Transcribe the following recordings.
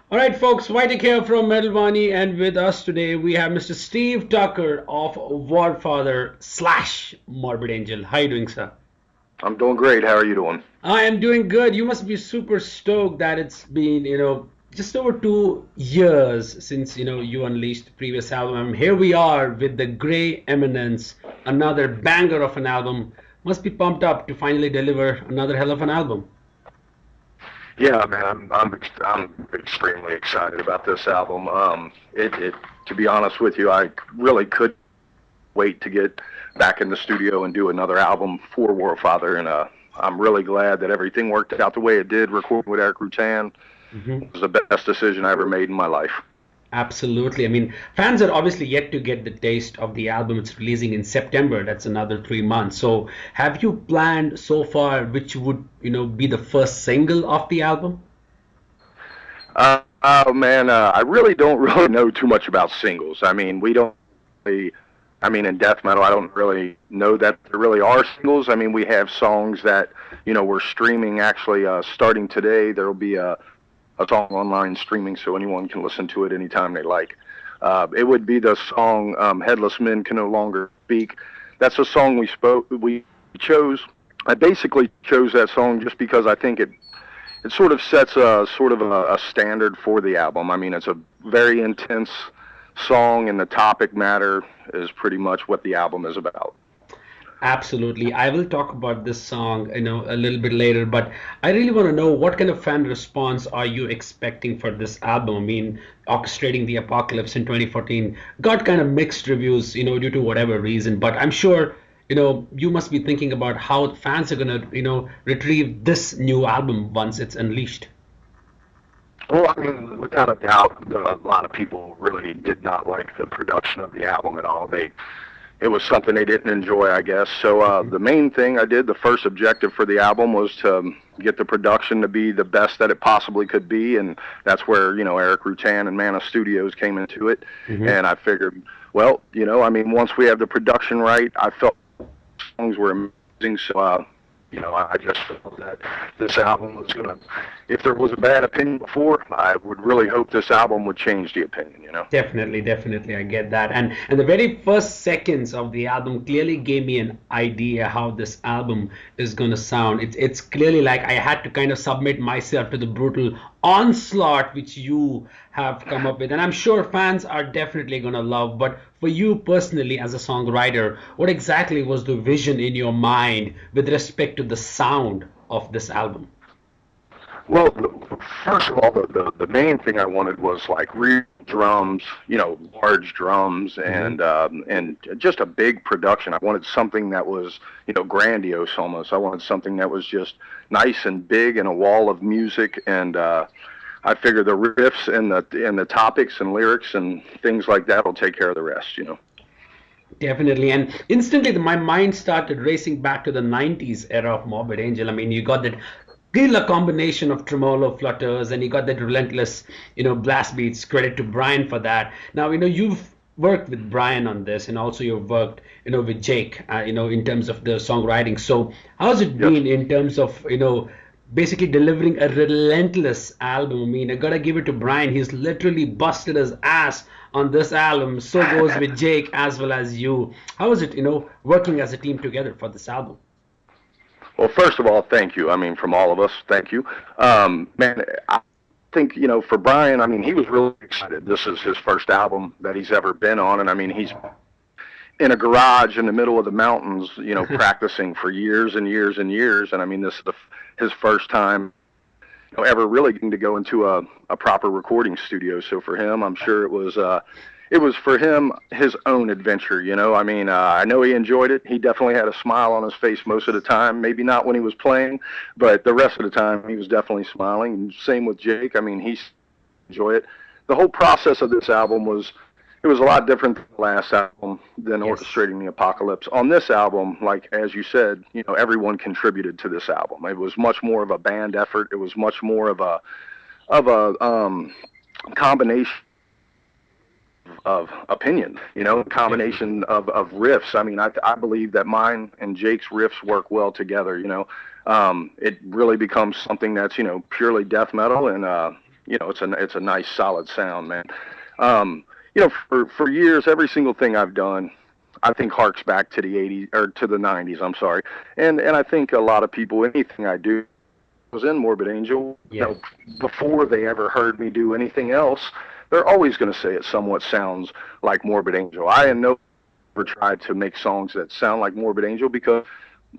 All right, folks, Vitek here from Metal Wani, and with us today we have Mr. Steve Tucker of Warfather slash Morbid Angel. How are you doing, sir? I'm doing great. How are you doing? I am doing good. You must be super stoked that it's been, just over 2 years since, you unleashed the previous album. And here we are with the Grey Eminence, another banger of an album. Must be pumped up to finally deliver another hell of an album. Yeah, man, I'm extremely excited about this album. It to be honest with you, I really couldn't wait to get back in the studio and do another album for Warfather, and I'm really glad that everything worked out the way it did. Recording with Erik Rutan Mhm. was the best decision I ever made in my life. Absolutely. I mean, fans are obviously yet to get the taste of the album. It's releasing in September. That's another 3 months. So, have you planned so far which would, be the first single of the album? Oh man, I really don't really know too much about singles. I mean, we don't really, I mean, in death metal, I don't really know that there really are singles. I mean, we have songs that, we're streaming actually starting today. There will be a song online streaming so anyone can listen to it anytime they like. It would be the song Headless Men Can No Longer Speak. That's a song we chose. I basically chose that song just because I think it sort of sets a standard for the album. I mean, it's a very intense song, and the topic matter is pretty much what the album is about. Absolutely. I will talk about this song, a little bit later, but I really want to know what kind of fan response are you expecting for this album? I mean, Orchestrating the Apocalypse in 2014 got kind of mixed reviews, due to whatever reason, but I'm sure, you must be thinking about how fans are going to, retrieve this new album once it's unleashed. Well, I mean, without a doubt, a lot of people really did not like the production of the album at all. It was something they didn't enjoy, I guess. So the main thing I did, the first objective for the album was to get the production to be the best that it possibly could be, and that's where Erik Rutan and Mana Studios came into it. Hmm. And I figured, well, I mean, once we have the production right, I felt songs were amazing. So I just felt that this album was gonna. If there was a bad opinion before, I would really hope this album would change the opinion. Definitely, definitely, I get that. And the very first seconds of the album clearly gave me an idea how this album is gonna sound. It's clearly like I had to kind of submit myself to the brutal onslaught which you have come up with. And I'm sure fans are definitely gonna love. But for you personally as a songwriter, what exactly was the vision in your mind with respect to the sound of this album? Well, first of all, the main thing I wanted was like real drums, large drums, Hmm. and just a big production. I wanted something that was, grandiose almost. I wanted something that was just nice and big and a wall of music. And I figure the riffs and the topics and lyrics and things like that will take care of the rest. Definitely. And instantly my mind started racing back to the 90s era of Morbid Angel. I mean, you got that killer combination of tremolo flutters and you got that relentless, blast beats. Credit to Bryan for that. Now, you've worked with Bryan on this and also you've worked, with Jake, in terms of the songwriting. So how's it Yes. been in terms of, basically delivering a relentless album? I mean, I gotta give it to Bryan. He's literally busted his ass on this album. So goes with Jake as well as you. How is it, working as a team together for this album? Well, first of all, thank you. I mean, from all of us, thank you. Man, I think, for Bryan, I mean, he was really excited. This is his first album that he's ever been on. And I mean, he's in a garage in the middle of the mountains, practicing for years and years and years. And I mean, this is his first time, ever really getting to go into a proper recording studio. So for him, I'm sure it was for him his own adventure. I mean, I know he enjoyed it. He definitely had a smile on his face most of the time. Maybe not when he was playing, but the rest of the time he was definitely smiling. And same with Jake. I mean, he enjoyed it. The whole process of this album was it was a lot different than the last album than Yes. Orchestrating the Apocalypse. On this album, like as you said, everyone contributed to this album. It was much more of a band effort. It was much more of a combination of opinion, Definitely. combination of riffs. I mean, I believe that mine and Jake's riffs work well together. It really becomes something that's purely death metal, and it's a nice solid sound, man. For years, every single thing I've done, I think harks back to the 80s or to the 90s. I'm sorry, and I think a lot of people, anything I do was in Morbid Angel. Yes. Before they ever heard me do anything else, they're always going to say it somewhat sounds like Morbid Angel. I in no ever tried to make songs that sound like Morbid Angel because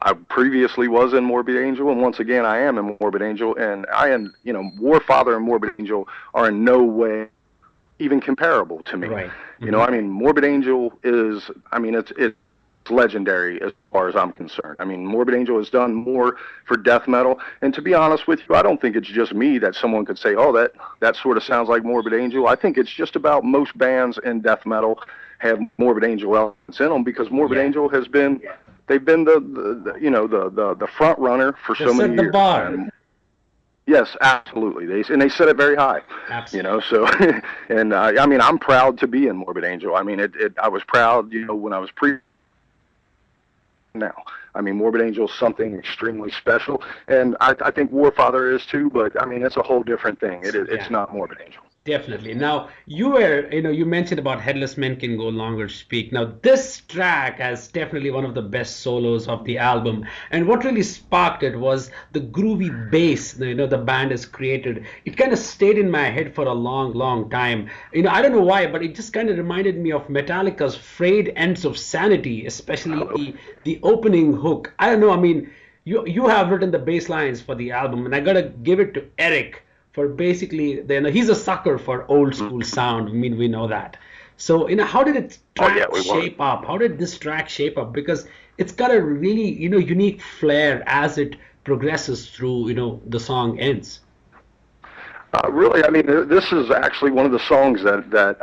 I previously was in Morbid Angel, and once again I am in Morbid Angel, and Warfather and Morbid Angel are in no way even comparable to me. Right. Morbid Angel is, it's legendary as far as I'm concerned. Morbid Angel has done more for death metal, and to be honest with you, I don't think it's just me that someone could say, oh, that sort of sounds like Morbid Angel. I think it's just about most bands in death metal have Morbid Angel elements in them, because Morbid Angel has been, they've been the front runner for so many years. The bar. Yes, absolutely. They set it very high. Absolutely. So, and I'm proud to be in Morbid Angel. I was proud, when I was now. Morbid Angel is something extremely special, and I think Warfather is too, but it's a whole different thing. It's not Morbid Angel. Definitely. Now, you mentioned about Headless Men Can Go Longer Speak. Now, this track has definitely one of the best solos of the album. And what really sparked it was the groovy bass, the band has created. It kind of stayed in my head for a long, long time. I don't know why, but it just kind of reminded me of Metallica's Frayed Ends of Sanity, especially the opening hook. I don't know. You have written the bass lines for the album, and I got to give it to Erik for basically, he's a sucker for old school sound. We know that. So, how did it shape up? How did this track shape up? Because it's got a really, unique flair as it progresses through, the song ends. Really, this is actually one of the songs that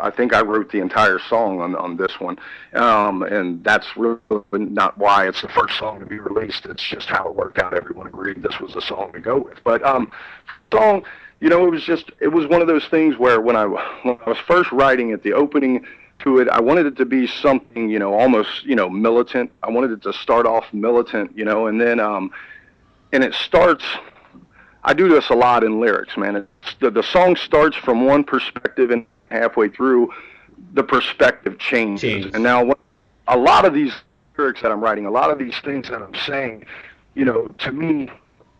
I think I wrote the entire song on this one, and that's really not why it's the first song to be released. It's just how it worked out. Everyone agreed this was the song to go with. But song, it was one of those things where when I was first writing it, the opening to it, I wanted it to be something, almost, militant. I wanted it to start off militant, and then and it starts. I do this a lot in lyrics, man. The song starts from one perspective, and halfway through, the perspective changes. And now a lot of these lyrics that I'm writing, a lot of these things that I'm saying, to me,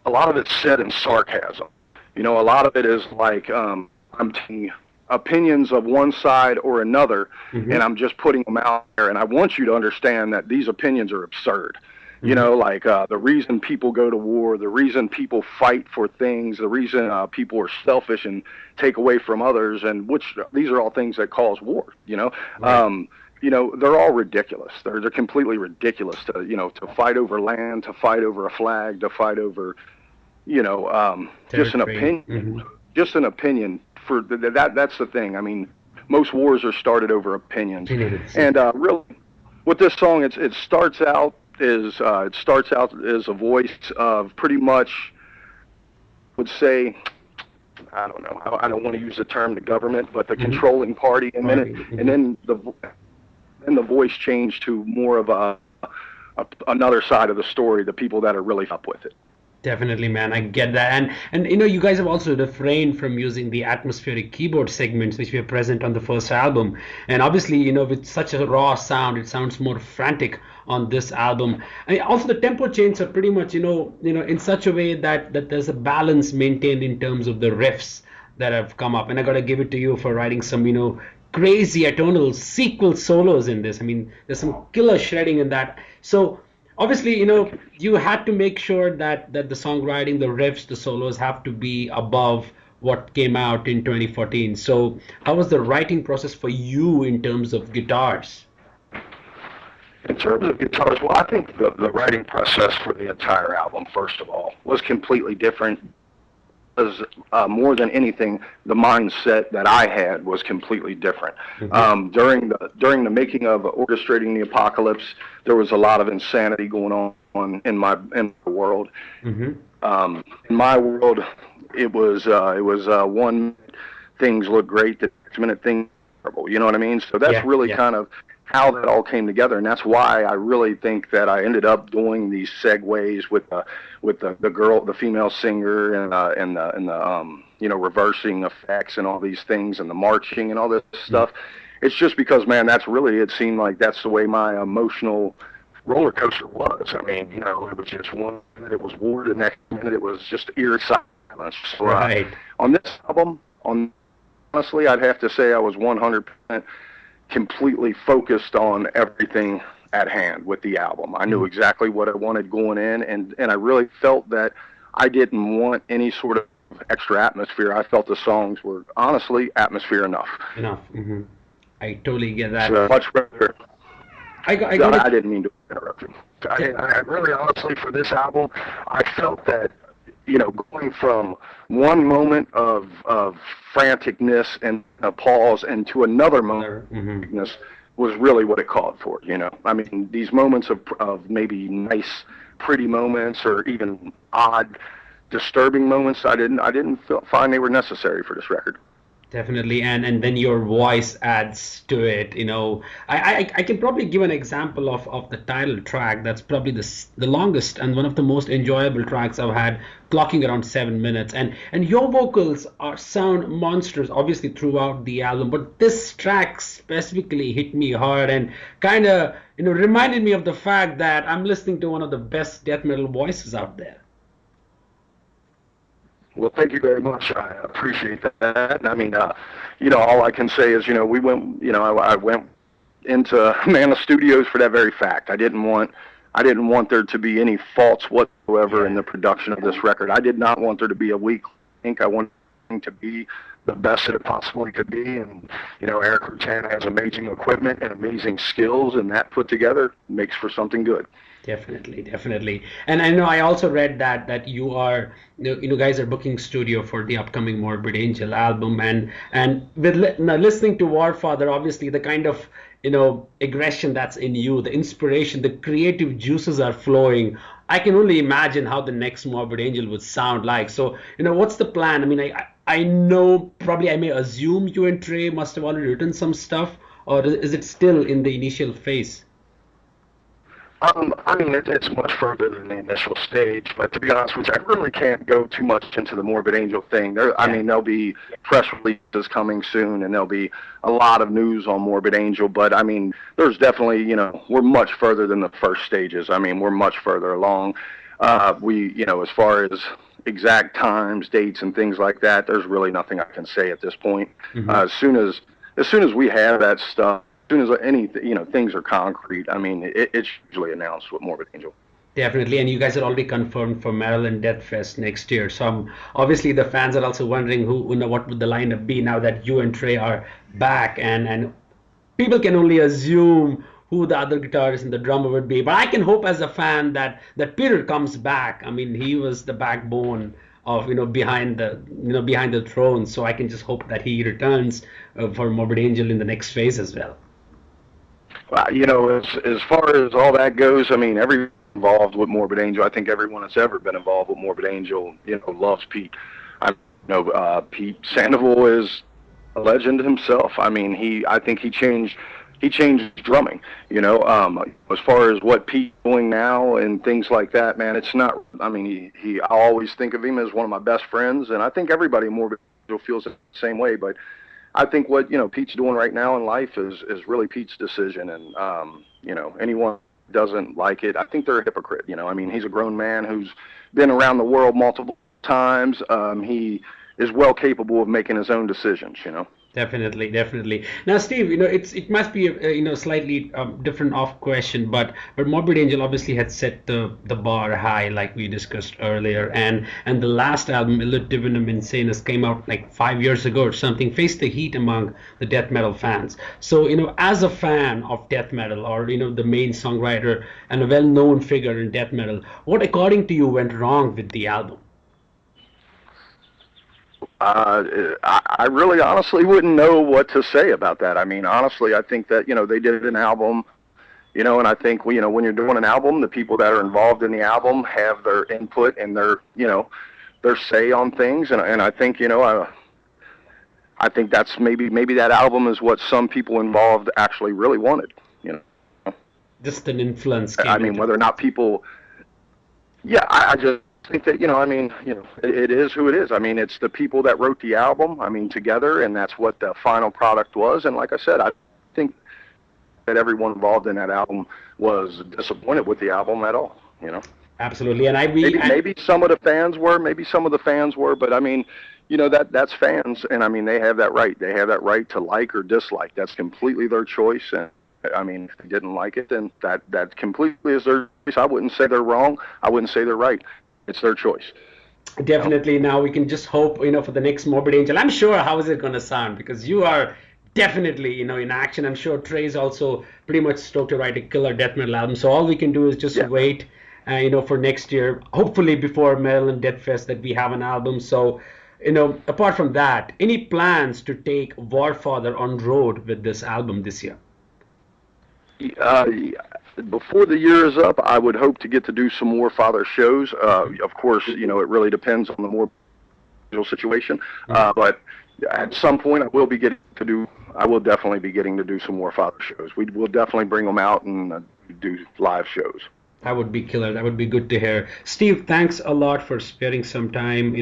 a lot of it's said in sarcasm. A lot of it is like I'm taking opinions of one side or another, and I'm just putting them out there, and I want you to understand that these opinions are absurd. The reason people go to war, the reason people fight for things, the reason people are selfish and take away from others, and these are all things that cause war. Right. They're all ridiculous. They're completely ridiculous to fight over land, to fight over a flag, to fight over, just an opinion, just an opinion. For that's the thing. Most wars are started over opinions, and really, with this song, it starts out as a voice of pretty much, would say, I don't know, I don't want to use the term the government, but the controlling party, and then the voice changed to more of another side of the story, the people that are really up with it. Definitely, man, I get that. And you guys have also refrained from using the atmospheric keyboard segments which were present on the first album. And obviously, with such a raw sound, it sounds more frantic on this album. Also the tempo changes are pretty much, in such a way that there's a balance maintained in terms of the riffs that have come up. And I got to give it to you for writing some, crazy atonal sequel solos in this. There's some killer shredding in that. So obviously, you had to make sure that the songwriting, the riffs, the solos have to be above what came out in 2014. So how was the writing process for you in terms of guitars? In terms of guitars, well, I think the writing process for the entire album, first of all, was completely different. Because more than anything, the mindset that I had was completely different. During the making of Orchestrating the Apocalypse, there was a lot of insanity going on in my world. In my world, it was 1 minute things look great, the next minute things terrible. You know what I mean? So that's really kind of how that all came together, and that's why I really think that I ended up doing these segues with the girl, the female singer, and the reversing effects and all these things, and the marching and all this stuff. It's just because, man, that's really, it seemed like that's the way my emotional roller coaster was. I mean, it was just one minute it was war, the next minute it was just eerie silence. So, Right. On this album, honestly, I'd have to say I was 100% completely focused on everything at hand with the album. I knew exactly what I wanted going in, and I really felt that I didn't want any sort of extra atmosphere. I felt the songs were honestly atmosphere enough. Mm-hmm. I totally get that. So much better. I didn't mean to interrupt you. I really, honestly, for this album, I felt that, going from one moment of franticness and a pause into another moment of franticness was really what it called for, I mean, these moments of maybe nice, pretty moments, or even odd, disturbing moments, I didn't find they were necessary for this record. Definitely, and then your voice adds to it. I can probably give an example of the title track. That's probably the longest and one of the most enjoyable tracks I've had, clocking around 7 minutes. And your vocals sound monstrous, obviously throughout the album, but this track specifically hit me hard and kind of reminded me of the fact that I'm listening to one of the best death metal voices out there. Well, thank you very much. I appreciate that. And I mean, all I can say is, we went, I went into Mana Studios for that very fact. I didn't want there to be any faults whatsoever in the production of this record. I did not want there to be a weak link. I wanted it to be the best that it possibly could be. And, Erik Rutan has amazing equipment and amazing skills, and that put together makes for something good. Definitely. And I know I also read that you are, guys are booking studio for the upcoming Morbid Angel album, and with listening to Warfather, obviously the kind of, aggression that's in you, the inspiration, the creative juices are flowing. I can only imagine how the next Morbid Angel would sound like. So, what's the plan? I mean, I know, probably I may assume you and Trey must have already written some stuff, or is it still in the initial phase? I mean, it's much further than the initial stage, but to be honest with you, I really can't go too much into the Morbid Angel thing. I mean, there'll be press releases coming soon, and there'll be a lot of news on Morbid Angel, but I mean, there's definitely, we're much further than the first stages. I mean, we're much further along. As far as exact times, dates, and things like that, there's really nothing I can say at this point. As soon as we have that stuff, as soon as things are concrete, I mean, it's usually announced with Morbid Angel. Definitely, and you guys are already confirmed for Maryland Death Fest next year. So obviously the fans are also wondering what would the lineup be now that you and Trey are back, and people can only assume who the other guitarist and the drummer would be. But I can hope as a fan that Peter comes back. I mean, he was the backbone of behind the throne. So I can just hope that he returns for Morbid Angel in the next phase as well. As far as all that goes, I mean, everyone involved with Morbid Angel, I think everyone that's ever been involved with Morbid Angel, loves Pete. I know Pete Sandoval is a legend himself. I mean, I think he changed drumming. As far as what Pete's doing now and things like that, man, it's not. I mean, I always think of him as one of my best friends, and I think everybody in Morbid Angel feels the same way, but I think what Pete's doing right now in life is really Pete's decision, and anyone who doesn't like it, I think they're a hypocrite. I mean, he's a grown man who's been around the world multiple times. He is well capable of making his own decisions. Definitely. Now, Steve, it must be a slightly different off question, but Morbid Angel obviously had set the bar high, like we discussed earlier, and the last album, Illud Divinum Insanus, came out like 5 years ago or something, faced the heat among the death metal fans. So, as a fan of death metal, or the main songwriter and a well-known figure in death metal, what according to you went wrong with the album? I really honestly wouldn't know what to say about that. I mean, honestly, I think that, they did an album, and I think, when you're doing an album, the people that are involved in the album have their input and their say on things. And I think, I think that's maybe that album is what some people involved actually really wanted. You know, Just an influence came I mean, into whether or not people, yeah, I just think that, I mean, it is who it is. I mean, it's the people that wrote the album, I mean, together, and that's what the final product was. And like I said, I think that everyone involved in that album was disappointed with the album at all, Absolutely, and maybe some of the fans were, but I mean, that's fans, and I mean, they have that right. They have that right to like or dislike. That's completely their choice, and I mean, if they didn't like it, then that completely is their choice. I wouldn't say they're wrong. I wouldn't say they're right. It's their choice. Definitely. Now we can just hope, for the next Morbid Angel. I'm sure how is it going to sound, because you are definitely, in action. I'm sure Trey's also pretty much stoked to write a killer death metal album. So all we can do is just wait, for next year, hopefully before Maryland Death Fest, that we have an album. So, apart from that, any plans to take Warfather on road with this album this year? Before the year is up, I would hope to get to do some more Warfather shows. Of course, it really depends on the more situation. But at some point, I will definitely be getting to do some more Warfather shows. We will definitely bring them out and do live shows. That would be killer. That would be good to hear. Steve, thanks a lot for sparing some time.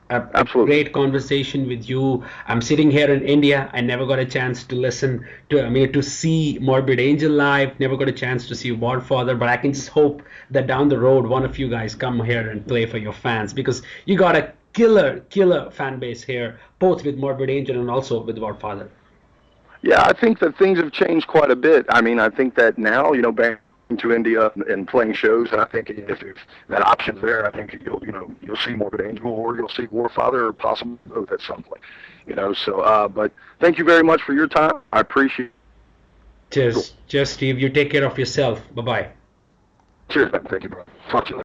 A great conversation with you. I'm sitting here in India. I never got a chance to to see Morbid Angel live. Never got a chance to see Warfather. But I can just hope that down the road, one of you guys come here and play for your fans, because you got a killer fan base here, both with Morbid Angel and also with Warfather. Yeah, I think that things have changed quite a bit. I mean, I think that now, back to India and playing shows, and I think if that option's there, I think you'll see Morbid Angel, or you'll see Warfather, or possibly both at some point. So but thank you very much for your time. I appreciate it. Cheers, Steve. You take care of yourself. Bye-bye. Cheers, man. Thank you, bro. Talk to you later.